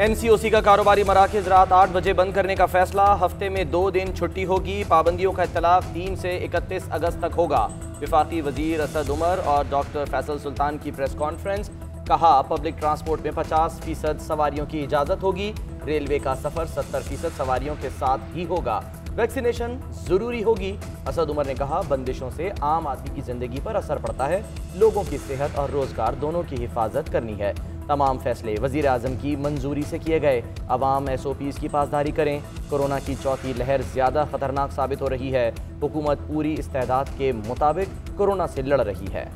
NCOC का कारोबारी मराकज़ रात 8 बजे बंद करने का फैसला। हफ्ते में 2 दिन छुट्टी होगी। पाबंदियों का इत्तलाक 3 से 31 अगस्त तक होगा। वफाकी वजीर असद उमर और डॉक्टर फैसल सुल्तान की प्रेस कॉन्फ्रेंस। कहा, पब्लिक ट्रांसपोर्ट में 50% सवारियों की इजाज़त होगी। रेलवे का सफ़र 70% सवारियों के साथ ही होगा। वैक्सीनेशन ज़रूरी होगी। असद उमर ने कहा, बंदिशों से आम आदमी की ज़िंदगी पर असर पड़ता है। लोगों की सेहत और रोज़गार दोनों की हिफाजत करनी है। तमाम फैसले वज़ीर आज़म की मंजूरी से किए गए। अवाम SOPs की पासदारी करें। कोरोना की चौथी लहर ज़्यादा ख़तरनाक साबित हो रही है। हुकूमत पूरी इस्तेदाद के मुताबिक कोरोना से लड़ रही है।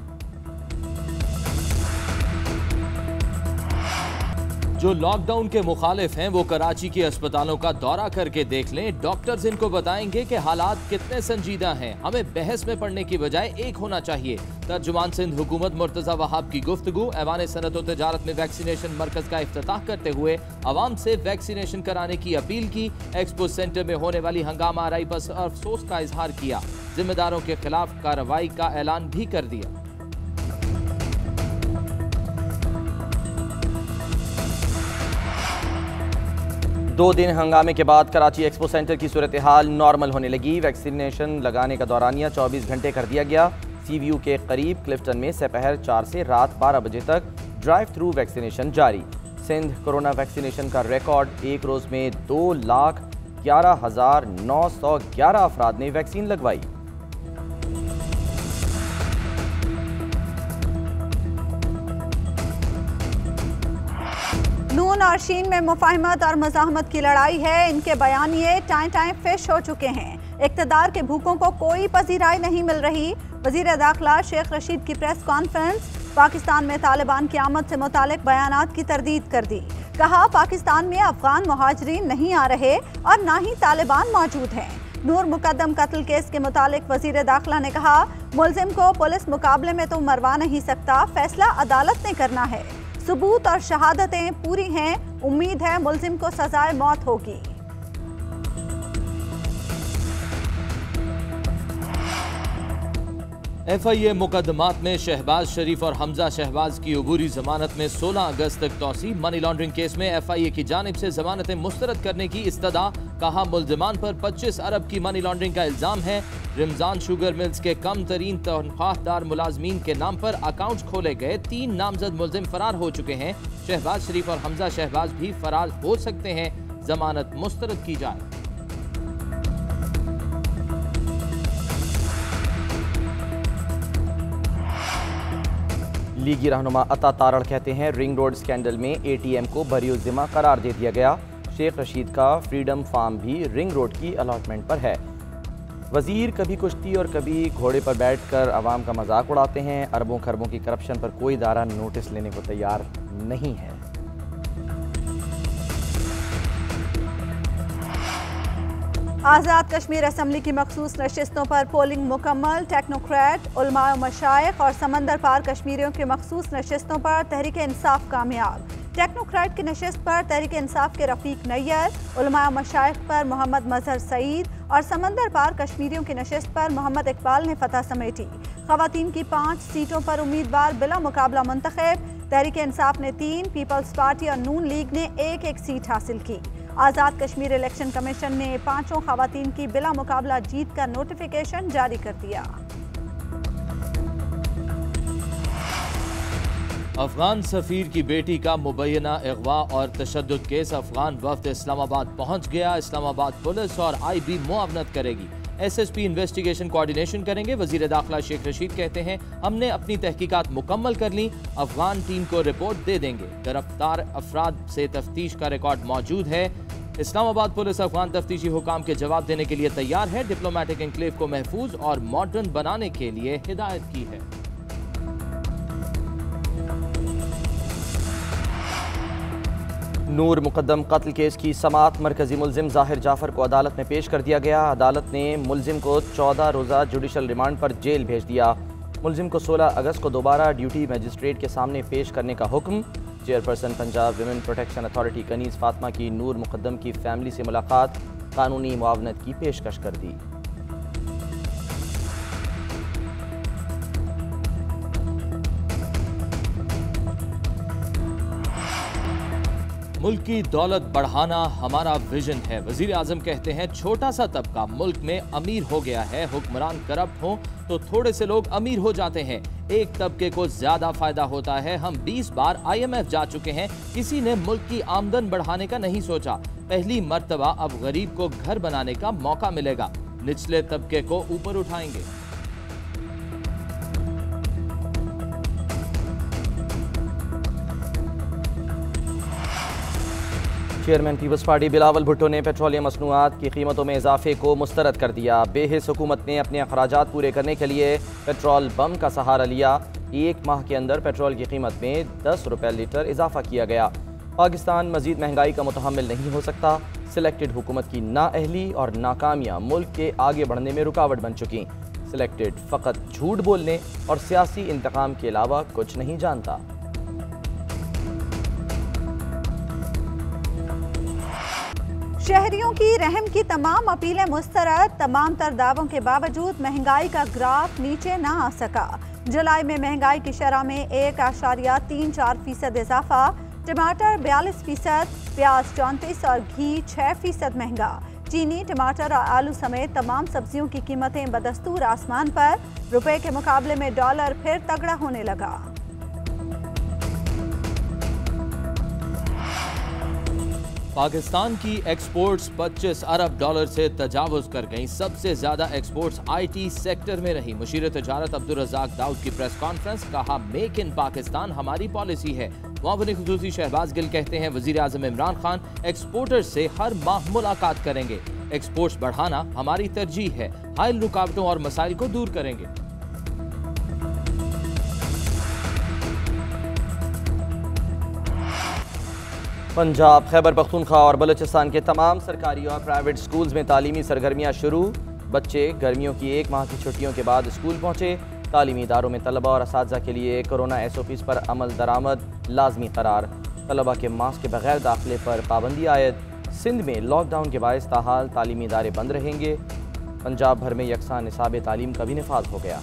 जो लॉकडाउन के मुखालिफ हैं वो कराची के अस्पतालों का दौरा करके देख लें। डॉक्टर्स इनको बताएंगे कि हालात कितने संजीदा हैं। हमें बहस में पड़ने की बजाय एक होना चाहिए। तर्जुमान सिंध हुकूमत मुर्तज़ा वहाब की गुफ्तगू। ऐवान सनत व तिजारत में वैक्सीनेशन मरकज का इफ्तिताह करते हुए अवाम से वैक्सीनेशन कराने की अपील की। एक्सपो सेंटर में होने वाली हंगामा आराई पर अफसोस का इजहार किया। जिम्मेदारों के खिलाफ कार्रवाई का ऐलान भी कर दिया। 2 दिन हंगामे के बाद कराची एक्सपो सेंटर की सूरत हाल नॉर्मल होने लगी। वैक्सीनेशन लगाने का दौरानिया 24 घंटे कर दिया गया। CVU के करीब क्लिफ्टन में दोपहर 4 से रात 12 बजे तक ड्राइव थ्रू वैक्सीनेशन जारी। सिंध कोरोना वैक्सीनेशन का रिकॉर्ड, एक रोज़ में 2,11,911 अफराद ने वैक्सीन लगवाई। नून और शीन में मुफाहमत और मज़ाहमत की लड़ाई है। इनके बयानिए टाइम टाइम फिश हो चुके हैं। इक़्तिदार के भूखों को कोई पजीराई नहीं मिल रही। वज़ीर दाखिला शेख रशीद की प्रेस कॉन्फ्रेंस। पाकिस्तान में तालिबान की आमद से मुतालिक बयानात की तरदीद कर दी। कहा, पाकिस्तान में अफगान मुहाजिरीन नहीं आ रहे और ना ही तालिबान मौजूद हैं। नूर मुकद्दम कत्ल केस के मुतालिक वज़ीर दाखिला ने कहा, मुलजिम को पुलिस मुकाबले में तो मरवा नहीं सकता, फैसला अदालत ने करना है। सबूत और शहादतें पूरी हैं। उम्मीद है मुलजिम को सजाए मौत होगी। FIA मुकदमात में शहबाज शरीफ और हमजा शहबाज की अबूरी जमानत में 16 अगस्त तक तौसी। मनी लॉन्ड्रिंग केस में FIA की जानिब से जमानतें मुस्तरद करने की इस्तदा। कहा, मुल्जिमान पर 25 अरब की मनी लॉन्ड्रिंग का इल्जाम है। रमजान शुगर मिल्स के कम तरीन तनख्वाहदार मुलाजमीन के नाम पर अकाउंट खोले गए। 3 नामजद मुलजिम फरार हो चुके हैं। शहबाज शरीफ और हमजा शहबाज भी फरार हो सकते हैं। जमानत मुस्तरद की जाए। लीगी रहनुमा अता तारड़ कहते हैं, रिंग रोड स्कैंडल में ATM को बरिउज़िम्मा करार दे दिया गया। शेख रशीद का फ्रीडम फार्म भी रिंग रोड की अलॉटमेंट पर है। वजीर कभी कुश्ती और कभी घोड़े पर बैठकर आवाम का मजाक उड़ाते हैं। अरबों खरबों की करप्शन पर कोई इदारा नोटिस लेने को तैयार नहीं है। आज़ाद कश्मीर असम्बली की मखसूस नशिस्तों पर पोलिंग मुकम्मल। टेक्नोक्रेट, उलमा व मशाइख और समंदर पार कश्मीरियों की मखसूस नशिस्तों पर तहरीक इंसाफ कामयाब। टेक्नोक्रेट की नशिस्त पर तहरीक इंसाफ के रफ़ीक नैयर, उलमा व मशाइख पर मोहम्मद मजहर सईद और समंदर पार कश्मीरियों की नशिस्त पर मोहम्मद इकबाल ने फतह समेटी। ख़वातीन की 5 सीटों पर उम्मीदवार बिला मुकाबला मुंतखब। तहरीक इंसाफ ने 3, पीपल्स पार्टी और नून लीग ने 1-1 सीट हासिल की। आज़ाद कश्मीर इलेक्शन कमीशन ने 5 ख़वातीन की बिला मुकाबला जीत का नोटिफिकेशन जारी कर दिया। अफगान सफीर की बेटी का मुबैना अगवा और तशद्दुद केस। अफगान वफ्द इस्लामाबाद पहुंच गया। इस्लामाबाद पुलिस और IB मुआवनत करेगी। SSP इन्वेस्टिगेशन कोऑर्डिनेशन करेंगे। वजीर दाखिला शेख रशीद कहते हैं, हमने अपनी तहकीकात मुकम्मल कर ली। अफगान टीम को रिपोर्ट दे देंगे। गिरफ्तार अफराद से तफ्तीश का रिकॉर्ड मौजूद है। इस्लामाबाद पुलिस अफगान तफ्तीशी हुकाम के जवाब देने के लिए तैयार है। डिप्लोमेटिक एनक्लेव को महफूज और मॉडर्न बनाने के लिए हिदायत की है। नूर मुकद्दम कत्ल केस की समाअत मरकजी मुलजिम ज़ाहिर जाफर को अदालत में पेश कर दिया गया। अदालत ने मुलजिम को 14 रोज़ा जुडिशल रिमांड पर जेल भेज दिया। मुलजिम को 16 अगस्त को दोबारा ड्यूटी मजिस्ट्रेट के सामने पेश करने का हुक्म। Chairperson Punjab women protection authority Kaneez Fatima की नूर मुकद्दम की फैमिली से मुलाकात। कानूनी मुआवनत की पेशकश कर दी। मुल्क की दौलत बढ़ाना हमारा विजन है। वजीर आजम कहते हैं छोटा सा तबका मुल्क में अमीर हो गया है। हुक्मरान करप्ट हो तो थोड़े से लोग अमीर हो जाते हैं। एक तबके को ज्यादा फायदा होता है। हम 20 बार IMF जा चुके हैं, किसी ने मुल्क की आमदन बढ़ाने का नहीं सोचा। पहली मर्तबा अब गरीब को घर बनाने का मौका मिलेगा। निचले तबके को ऊपर उठाएंगे। चेयरमैन पीपल्स पार्टी बिलावल भुट्टो ने पेट्रोलियम मसनूआत की कीमतों में इजाफे को मुस्तरद कर दिया। बेहिस हुकूमत ने अपने अखराजात पूरे करने के लिए पेट्रोल बम का सहारा लिया। एक माह के अंदर पेट्रोल की कीमत में 10 रुपये लीटर इजाफा किया गया। पाकिस्तान मजीद महंगाई का मुतहम्मिल नहीं हो सकता। सिलेक्टेड हुकूमत की नाअहली और नाकामियाँ मुल्क के आगे बढ़ने में रुकावट बन चुकी। सिलेक्टेड फ़कत झूठ बोलने और सियासी इंतकाम के अलावा कुछ नहीं जानता। शहरियों की रहम की तमाम अपीलें मुस्तरद। तमाम तर दावों के बावजूद महंगाई का ग्राफ नीचे ना आ सका। जुलाई में महंगाई की शरह में 1.34% इजाफा। टमाटर 42%, प्याज 34% और घी 6% महंगा। चीनी, टमाटर और आलू समेत तमाम सब्जियों की कीमतें बदस्तूर आसमान पर। रुपए के मुकाबले में डॉलर फिर तगड़ा होने लगा। पाकिस्तान की एक्सपोर्ट्स 25 अरब डॉलर से तजावुज़ कर गईं। सबसे ज़्यादा एक्सपोर्ट्स IT सेक्टर में रही। मुशीर तजारत अब्दुल रज़ाक दाऊद की प्रेस कॉन्फ्रेंस, कहा मेक इन पाकिस्तान हमारी पॉलिसी है। मुआविन खुसूसी शहबाज गिल कहते हैं वज़ीर आज़म इमरान खान एक्सपोर्टर्स से हर माह मुलाकात करेंगे। एक्सपोर्ट्स बढ़ाना हमारी तरजीह है। हायल रुकावटों और मसाइल को दूर करेंगे। पंजाब, खैबर पख्तूनख्वा और बलूचिस्तान के तमाम सरकारी और प्राइवेट स्कूल्स में तालीमी सरगर्मियाँ शुरू। बच्चे गर्मियों की एक माह की छुट्टियों के बाद स्कूल पहुँचे। तालीमी इदारों में तलबा और असातिज़ा के लिए कोरोना SOPs पर अमल दरामद लाजमी करार। तलबा के मास्क के बगैर दाखिले पर पाबंदी आयद। सिंध में लॉकडाउन के बायस ताहाल तालीमी इदारे बंद रहेंगे। पंजाब भर में यकसा निसाब तालीम का भी निफाज हो गया।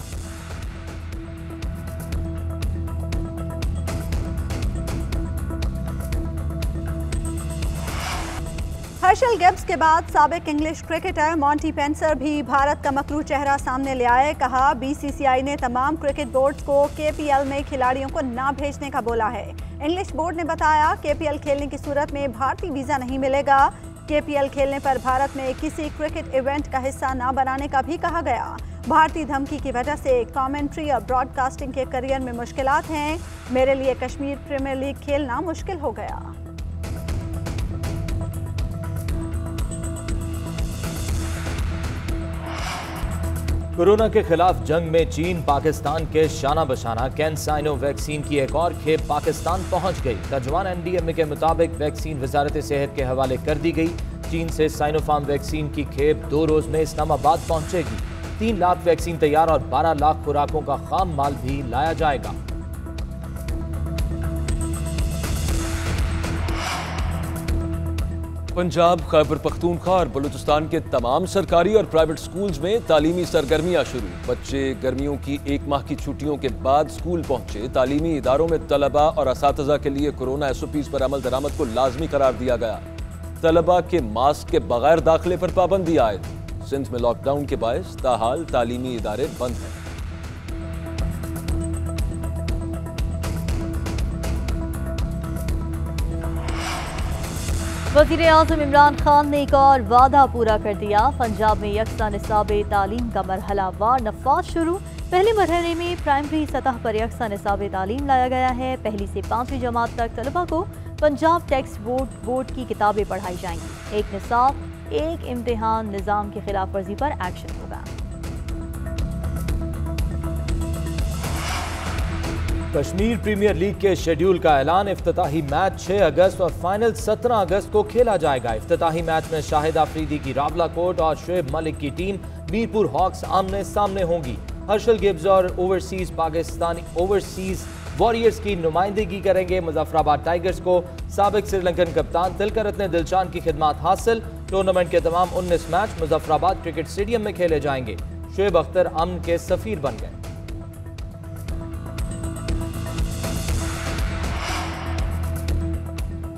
हर्षल गिब्स के बाद साबिक इंग्लिश क्रिकेटर मॉन्टी पेंसर भी भारत का मकरू चेहरा सामने ले आए। कहा BCCI ने तमाम क्रिकेट बोर्ड्स को KPL में खिलाड़ियों को ना भेजने का बोला है। इंग्लिश बोर्ड ने बताया KPL खेलने की सूरत में भारतीय वीज़ा नहीं मिलेगा। KPL खेलने पर भारत में किसी क्रिकेट इवेंट का हिस्सा ना बनाने का भी कहा गया। भारतीय धमकी की वजह से कमेंट्री और ब्रॉडकास्टिंग के करियर में मुश्किलात हैं। मेरे लिए कश्मीर प्रीमियर लीग खेलना मुश्किल हो गया। कोरोना के खिलाफ जंग में चीन पाकिस्तान के शाना बशाना कैंसाइनो वैक्सीन की एक और खेप पाकिस्तान पहुंच गई। तर्जुमान NDMA के मुताबिक वैक्सीन वजारत सेहत के हवाले कर दी गई। चीन से साइनोफार्म वैक्सीन की खेप 2 रोज में इस्लामाबाद पहुंचेगी। 3 लाख वैक्सीन तैयार और 12 लाख खुराकों का खाम माल भी लाया जाएगा। पंजाब, खैबर पख्तूनख्वा और बलूचिस्तान के तमाम सरकारी और प्राइवेट स्कूल्स में तालीमी सरगर्मियां शुरू। बच्चे गर्मियों की एक माह की छुट्टियों के बाद स्कूल पहुंचे। तालीमी इदारों में तलबा और असातिज़ा के लिए कोरोना SOPs पर अमल दरामद को लाजमी करार दिया गया। तलबा के मास्क के बगैर दाखिले पर पाबंदी आयद। सिंध में लॉकडाउन के बायस ताहाल तालीमी इदारे बंद हैं। वज़ीर-ए-आज़म इमरान खान ने एक और वादा पूरा कर दिया। पंजाब में यकसा निसाब तालीम का मरहला वार नफाज शुरू। पहले मरहले में प्राइमरी सतह पर यकसा निसाब तालीम लाया गया है। पहली से 5वीं जमात तक तलबा को पंजाब टेक्स्ट बोर्ड की किताबें पढ़ाई जाएंगी। एक निसाब, एक इम्तिहान निज़ाम की खिलाफ वर्जी पर एक्शन होगा। कश्मीर प्रीमियर लीग के शेड्यूल का ऐलान। इफ्तिताही मैच 6 अगस्त और फाइनल 17 अगस्त को खेला जाएगा। इफ्तिताही मैच में शाहिद आफरीदी की रावलाकोट और शुएब मलिक की टीम मीरपुर हॉक्स आमने सामने होंगी। हर्षल गिब्स और ओवरसीज वॉरियर्स की नुमाइंदगी करेंगे। मुजफ्फराबाद टाइगर्स को साबिक श्रीलंकन कप्तान तिलकरत्ने दिलशान की खिदमत हासिल। टूर्नामेंट के तमाम 19 मैच मुजफ्फराबाद क्रिकेट स्टेडियम में खेले जाएंगे। शुएब अख्तर अमन के सफीर बन गए।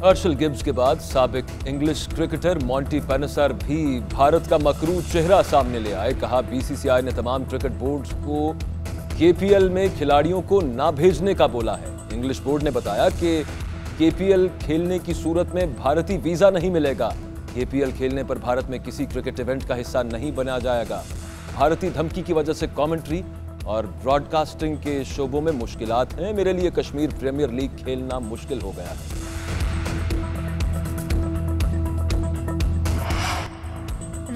अर्शल गिब्स के बाद साबिक इंग्लिश क्रिकेटर मॉन्टी पेनिसर भी भारत का मकरू चेहरा सामने ले आए। कहा, बीसीसीआई ने तमाम क्रिकेट बोर्ड्स को केपीएल में खिलाड़ियों को ना भेजने का बोला है। इंग्लिश बोर्ड ने बताया कि केपीएल खेलने की सूरत में भारतीय वीजा नहीं मिलेगा। केपीएल खेलने पर भारत में किसी क्रिकेट इवेंट का हिस्सा नहीं बना जाएगा। भारतीय धमकी की वजह से कमेंट्री और ब्रॉडकास्टिंग के शोबों में मुश्किलात हैं। मेरे लिए कश्मीर प्रीमियर लीग खेलना मुश्किल हो गया है।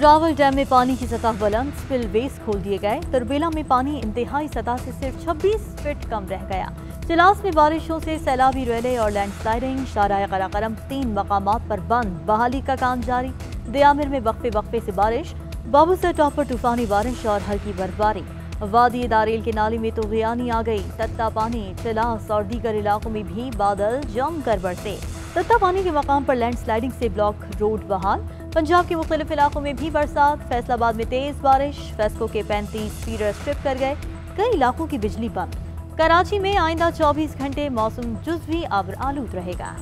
रावल डैम में पानी की सतह बुलंद, स्पिलवेज खोल दिए गए। तुरबेला में पानी इंतहाई सतह से सिर्फ 26 फीट कम रह गया। चिलास में बारिशों से सैलाबी रेले और लैंडस्लाइडिंग। शाराए कराकरम 3 मकामात पर बंद, बहाली का काम जारी। दयामिर में वक्फे से बारिश। बाबूसर टॉप पर तूफानी बारिश और हल्की बर्फबारी। वादी दारेल के नाले में तो गियानी आ गई। तत्ता पानी, चिलास और दीगर इलाकों में भी बादल जमकर बरसे। तत्ता पानी के मकाम पर लैंडस्लाइडिंग से ब्लॉक रोड बहाल। पंजाब के मुख्तलिफ इलाकों में भी बरसात। फैसलाबाद में तेज बारिश। फेस्को के 35 फीडर स्ट्रिप कर गए। कई इलाकों की बिजली बंद। कराची में आइंदा 24 घंटे मौसम जुज़वी अब्र आलूद रहेगा।